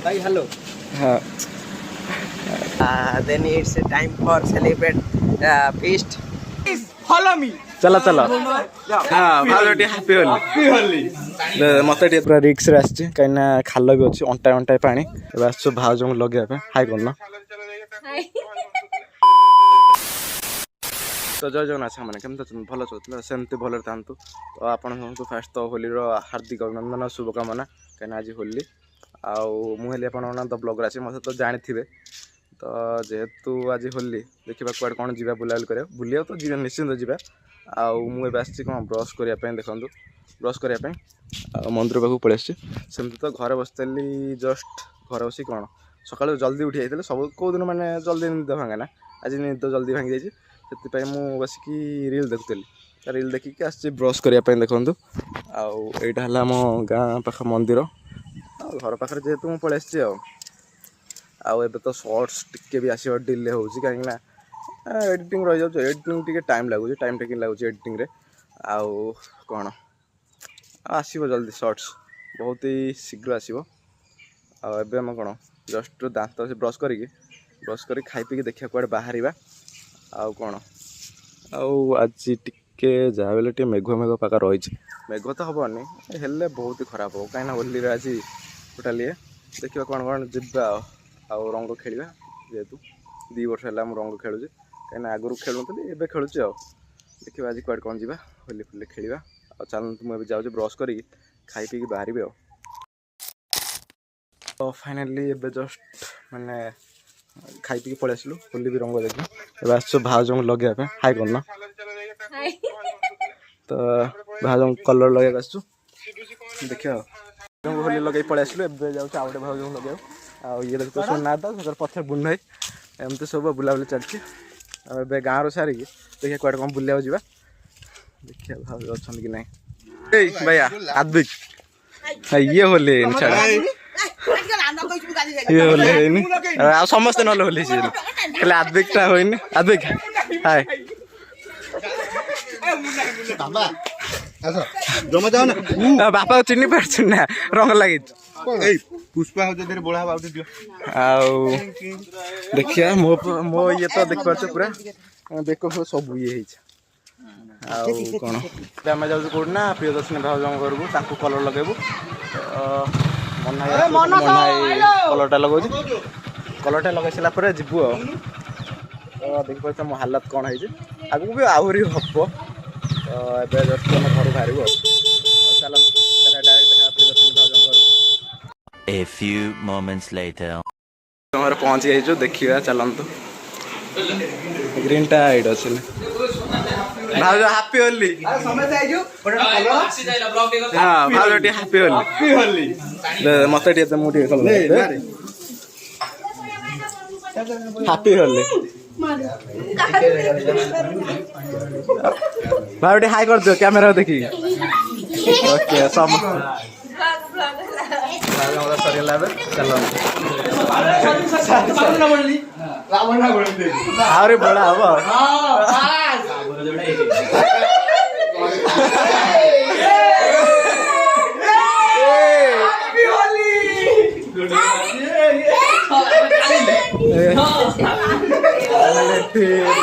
भाई hello. Then it's time for celebrate feast. Follow me. चला चला हाँ भाई हापी होली मत पूरा रिक्स रे आसी कहीं खाल भी अच्छी अंटाए अंटाए पानी आस भाज लगे हाई करना तो जय जगन्नाथ मैंने केमती अच्छे भल चलते सेमती भले था तो आपण समस्त फास्ट तो होली हार्दिक अभिनंदन शुभकामना कहीं आज होली आउली आप तो ब्लॉगर आसे मत तो जानी थे तो जेहेतु आज होली देखा कौन कौन जी बुलाबुली कर बुलिया तो जी निश्चिंत जी मुझे आसी कौन ब्रश करने देखूँ ब्रश करने मंदिर पाक पलि आमती तो घर बसती जस्ट घर बस कौन सका जल्दी उठी जाते सब कौ दिन मैंने जल्दी निद भांगे ना आज निद जल्दी भांगी जाइए से बसिकी रिल देखुली रिल देखिकी आसी ब्रश करने देखूँ आईटा है आम गाँ पाख मंदिर घर पाखे जेहेतु मुझे पलि आसी आउ एबे तो शॉर्ट्स टिके भी आसो डिले हो कहीं एडिटिंग रही जाऊँ एडिटिंग टिके टाइम लगुच टाइम टेकिंग लगुच एडिटिंग रे आउ कौन आसो जल्दी शॉर्ट्स बहुत ही शीघ्र आसो आम कौन जस्ट दांत से ब्रश कर खाई पी देखा कौन बाहर आउ कौन आज टिके जहाँ बेले टे मेघ मेघ पाक रही मेघ तो हेनी हेल्ले बहुत ही खराब हो कहीं होली आज टोटाली देखा कौन कौन जीवा आउ रंग खेलवा जेहेतु 2 वर्ष है रंग खेलुचे कहीं आगुरी खेलुनी एवं खेलुचे देखिए आज कौन कौन जा होली फुली खेलवा चलते मुझे जाऊँ ब्रश कर खाई पी बाहर तो फाइनाली एवं जस्ट मैंने खाई पी पलि आसलु होली भी रंग देखिए आस भाज लगे हाई करना तो भाज कलर लगे आस देखिए होली लगे पलि आसलु एवं जाऊँ आउ गए भाज लगे ये देख तो सुना था पथर बुन भाई एमती सब बुलाबुली चलती गाँव रो सारिकी देखिए कौन कौन बुलिया जा देखिए भाव अच्छा कि ना भैया आद्विक ये होली छाड़ा ये होली समस्ते ना होली खाली आद्विकटा होनी आद्विक हाय बापा चिन्ह पार्छ ना रंग लगे पुष्पा हो बड़ा देखिए मो ये तो देख पार्छ पूरा बेक सब ये कौन आम जाऊँ कौट ना प्रियदर्शनी भाज घर को कलर लगेबू कलरटा लगे कलरटा लगे सारा जीवु देख पार्छ मो हालत कौन है आगू भी आहरी हम तो ए जस्ट घर बाहर चल डायरेक्ट देखा प्रियदर्शनी भाज घर A few moments later. हमारे पहुँच गई देखिए चलतु ग्रीन टा आइड अच्छे भाज हापी होली हाँ भाज हापी होली मत हापी होली भाई हाई कर दियो कैमेरा देखी ओके सब सरला चलो आहरी बड़ा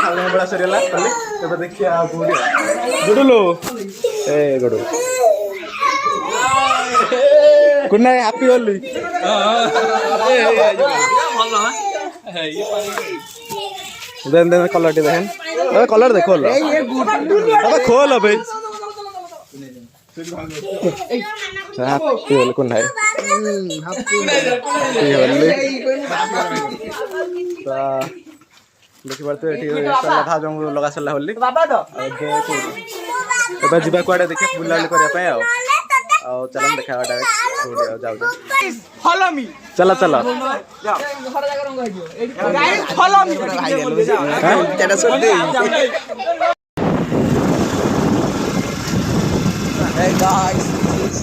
हम बड़ा सरला देखिए गुडुलो ए गुडु गुड नाइट हैप्पी होली देन देन कलर टी देखें कलर देखो अबे खोल भाई happy Holi good night happy Holi देखि पारते एठी भाज लगा सरला होली एबे जीवा कुआडे देखि बुलाबुली करिया पय आ चल देखा डायरेक्ट जाऊ फॉलो मी चला चला follow me Hey guys, this is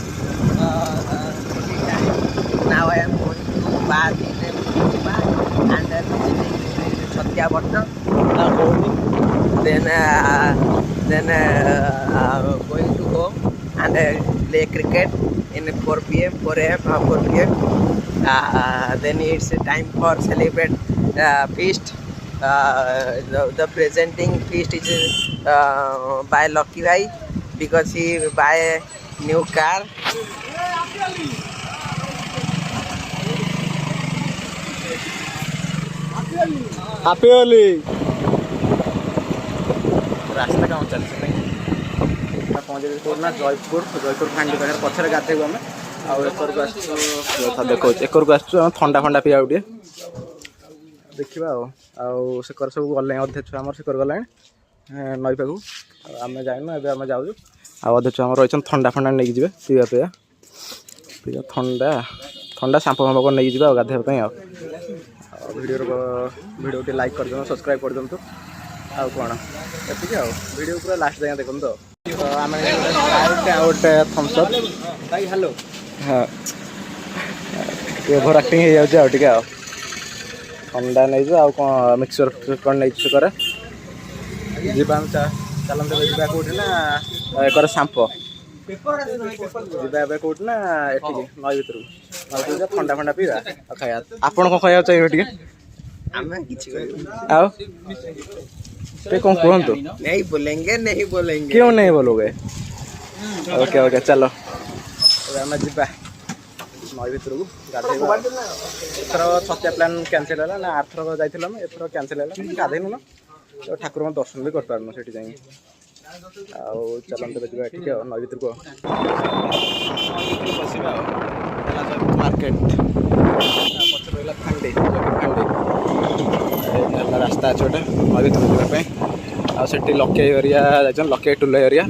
now I am going to bath and then visiting Satyabhatta then going to home and play play cricket in 4 p.m. 4 a.m. 4 p.m. Then it's time for celebrate feast. The presenting feast is by Lucky Bhai because he buy a new car. Happy Holi. रास्ता कहाँ चलते नहीं पहुँचे ना जयपुर फांडी पाखे पछे गाधेबू आम देखो एकरक आसुँ थंडा फंडा पिया गोटे देखा सेकर सब गले अधे छुआ आम सेकर गला नई पाक आम जाइनु एम जाऊँ अधे छुआ आम रही थंडा फंडा नहीं जी पीवा पीवा थंडा थंडा सांप फांप नहीं जी गाधेवाई वीडियो लाइक कर दिखाँ सब्सक्राइब कर दिखाँ आउ कौन ये वीडियो पूरा लास्ट जाए देखो तो आम गोटे थम्सअप भाई हेलो हाँ ओभर एक्टिंग हो जाए टे अंडा नहीं जाओ कौन मिक्सचर कौन नहीं कर चलते जा कौटी ना एक सांप जा कौटी ना ये नई भितर नई थंडा फंडा पीवा खाया आपड़ कौन खाया चाहिए टे कौन कहतु नहीं बोलेंगे क्यों नहीं बोलोगे ओके ओके चलो आम जा नई भितर को गाधेबा एथर छतिया प्लान कैंसिल है ना आरथर जाइल एथर कैंसिल है गाधेनु ना तो ठाकुर दर्शन भी कर पारनु से जाए चलते जा ठीक है नई भितर को मार्केट पक्ष रहा फांडी रास्ता अच्छे गोटे नई भितर जावाई आठी लके एरिया जाइए लके टुल एरिया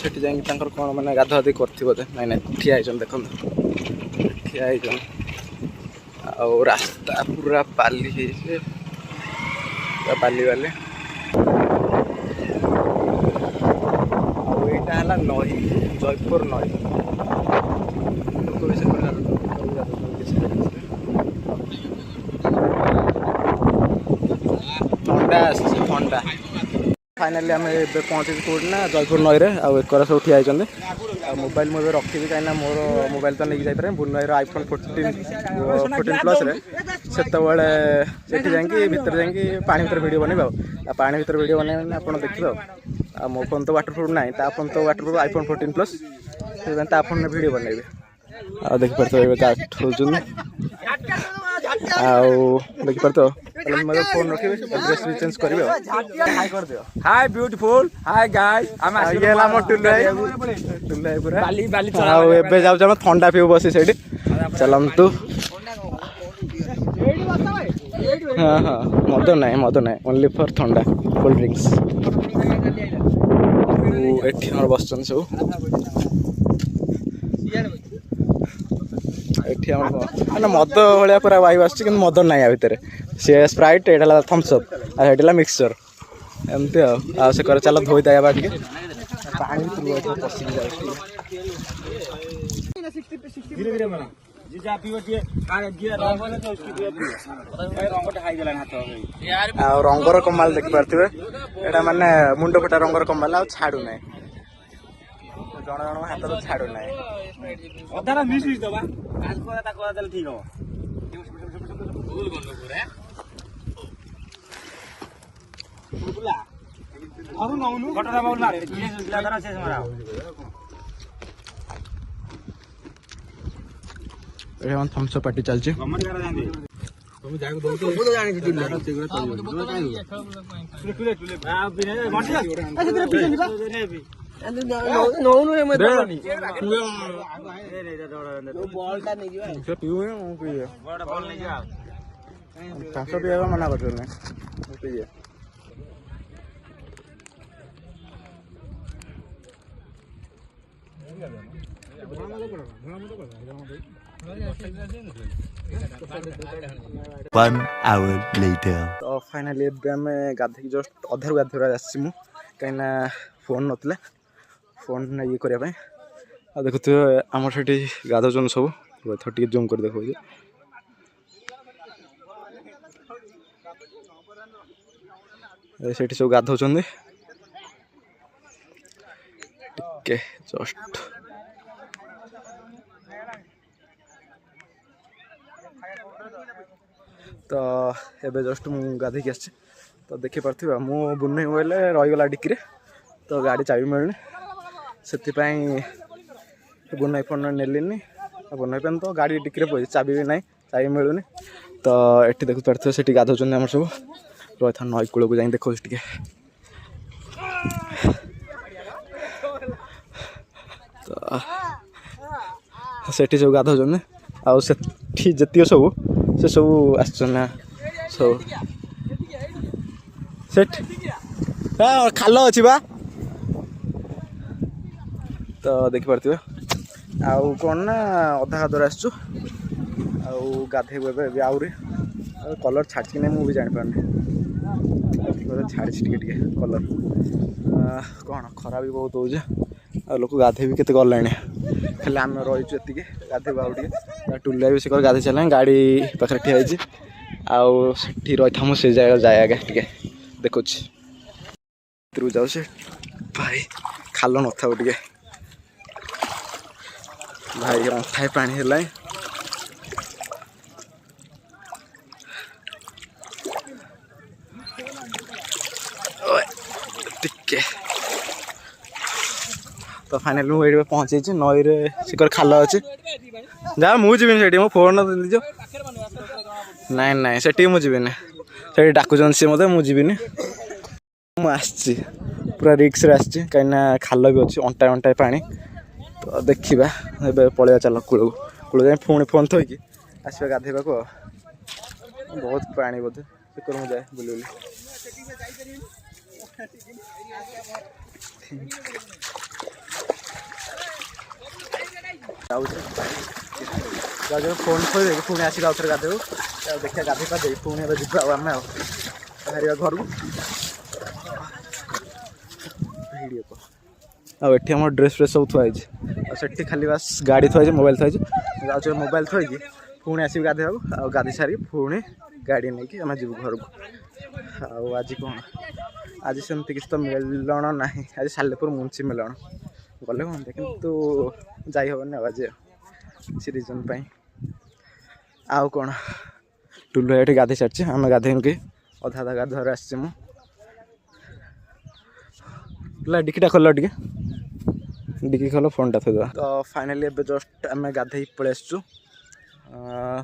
सेठी जाइए कौन मैंने गाधागाधि कर नाई ना ठिया देखो ठिया रास्ता पूरा बाली पूरा बाली बाली आईटा है नई जयपुर नई थंडा थंडा फाइनाली आम पहुँचे कौटी ना जयपुर नई रे आकर सब ठिया मोबाइल मुझे रखी कहीं मोर मोबाइल तो नहीं जापे बुनईर आईफोन 14 प्लस से जाकि भितर जाकि पानी भर वीडियो बनवा पानी भर वीडियो बनवा आप देखिए मो फोन तो वाटरप्रूफ ना फोन तो वाटरप्रूफ आईफोन 14 प्लस से फोन में वीडियो बनइबे देखिपार देखिपार तो फोन रखिए एड्रेस भी चेंज करेंगे हाय कर दियो हाय ब्यूटीफुल हाय गाइस हम ये हम टुल्लाई पूरा बाली बाली एबे जाउ हम ठंडा पीऊ बसी सेठी चलंतु हाँ हाँ मद नहीं ओनली फॉर ठंडा कोल्ड ड्रिंक्स एठी हमर बसचन सब मैंने मद भाया पूरा वाइब आस मद ना या भितर सी स्प्राइट ये थम्सअप आला मिक्सचर एमती से चल धोई देवा टे पानी पशिक रंगर कमाल देखिपे यहाँ मानने मुंड फटा रंगर कमाल छाड़ू ना जन जन हाथ तो छाड़ू ना अधारा मिस दबा ठीक हम थम्स अप पार्टी चलছে मना कर One hour later. तो फाइनाली आम गाधे जस्ट अधारू गाधे आसी कहीं फोन नथिला फोन ये करने आ देखुए आम से गाधौन सब टे जूम कर देखो से सब गाधौं टे जस्ट तो एबे जस्ट मु गाधेक आसी तो देखिपे मु बुनै बोले रहीगला डिक्की तो गाड़ी चाबी मिलनी से बुनै फोन नेलिनी बुनै पेन तो गाड़ी डिक्की पड़ी चाबी भी ना चाबी मिलूनी तो ये देखिपे से गाधौन आम सब रही था नई कूल को जाए देखो टे तो सेठी सब गाधौन आउ से जी सब से सब आसना सब सेठ खाल अच्छी बा तो देखिपे आउ कौन ना अधा हादर आसचु गाधेबू ए आहरी कलर छाड़ी कि नहीं मुझे जापार छाड़ी टे कलर कौन खरा भी बहुत हो लोक गाधे भी केते गलानी खाली आम रहीचु ये गाधेबू आउ टे टुलिया भी से गाधे चल गाड़ी पाखे ठिया आठी रही था मुझे जगह जाए आगे टे देखु जाऊ भाई खाल न था टे भाई अंठाए पानी है टिके तो फाइनल मुझे पहुँचे नई रे सिकर खाल अच्छे जा मुझे मो फोन दीजिए नाई नाई से मुझे से डाकुन सी मत मुझे मुझे पूरा रिक्स आसी कहीं खाल भी अच्छी अंटाए अंटाए पानी तो देखा ए पलैया चल कूल कूल जाए पुणी फोन थोक आसवा गाधेबा को बहुत पानी बोधे सिकर मुझे जाए बुली बुली फोन खोल पुणी आसिक आउे गाधेबू देखिए गाधे पादे पुणी जी आम बाहर घर को आठी आम ड्रेस फ्रेस सब थुआई से खाली बास गाड़ी थुआई मोबाइल थुआई जाऊँ मोबाइल थोक पुणी आस गाधेबू गाधे सारी पुणी गाड़ी नहीं कि आम जीव घर को आज कौन आज सेमती किसी तो मिलन ना आज सालेपुर मुंशी मिलन गले हाँ कितु जाहबन आज किसी रिजन आउ कौन टुलु ये गाधे सारी आम गाधे कि अधा अधा गाधुआर आसी डिक्कीटा खोल टे डिक्की खोल फोनटा थोड़ा तो फाइनाली एबे जस्ट आम गाधे पलि आसचु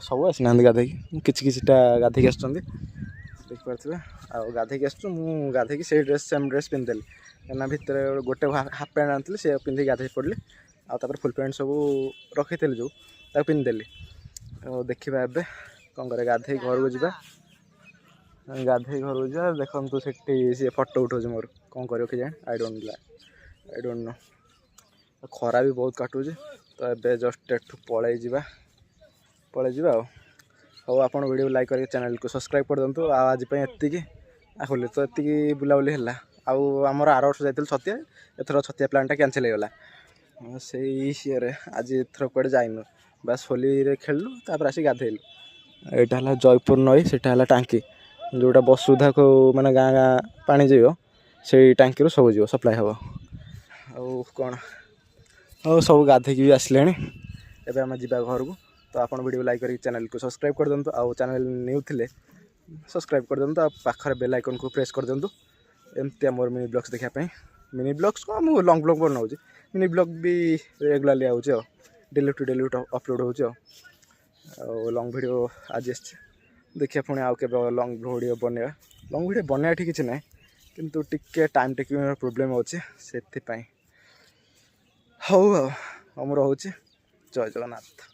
सब आसना गाधे किटा गाधे आस देखिपे आ गाधे आसचु मु गाधे से ड्रेस सेम ड्रेस पिंधिदेली कहीं भितर गोटे हाफ पैंट आनी से पिंधि गाधे पड़ली आपर फुल पैंट सब रखी जो पिंधिदेली तो देखा ए कौन कर गाधे घर को जा गाधे घर को जा देखो से फोटो उठाऊँ मोर कौन कर जाए आई डोंट नो खरा भी बहुत काटू तो ए जस्ट एठू पलि जा हाँ आप वीडियो लाइक कर चैनल को सब्सक्राइब कर दिंतु आज एति खोल तो ये बुलाबुली है आमर आर वर्ष जाइए छतिया एथर छतिया प्लानटा कैंसिल होगा से आज एथर कड़े जाइनु बास होली खेलु तापर आसी गाधेलु यहाँ जयपुर नई से टांकी जोटा बसुधा को मैंने गाँ गाँ पानी जीव से टांकी सब जीव सप्लाई हम आउ कौन हाँ सब गाधे भी आसले एवं आम जा घर को तो आप वीडियो लाइक कर चैनल को सब्सक्राइब कर दिंतु आउ चैनल न्यू थे सब्सक्राइब कर दिंतु पाखर बेल आइकन को प्रेस कर दिंतु एमती मोर मिनी ब्लॉग्स देखापी मिनी ब्लॉग्स को मुझे लॉन्ग ब्लॉग बनाऊँ मिनी ब्लॉग भी रेगुलाली आऊँच डेली टू डेली अपलोड हो लॉन्ग वीडियो आज देखिए पुणी आउ के लॉन्ग वीडियो बनवा लॉन्ग वीडियो बनवा किसी ना किंतु टिके टाइम टेकिंग प्रोब्लेम अच्छे से हाँ मुझे जय जगन्नाथ।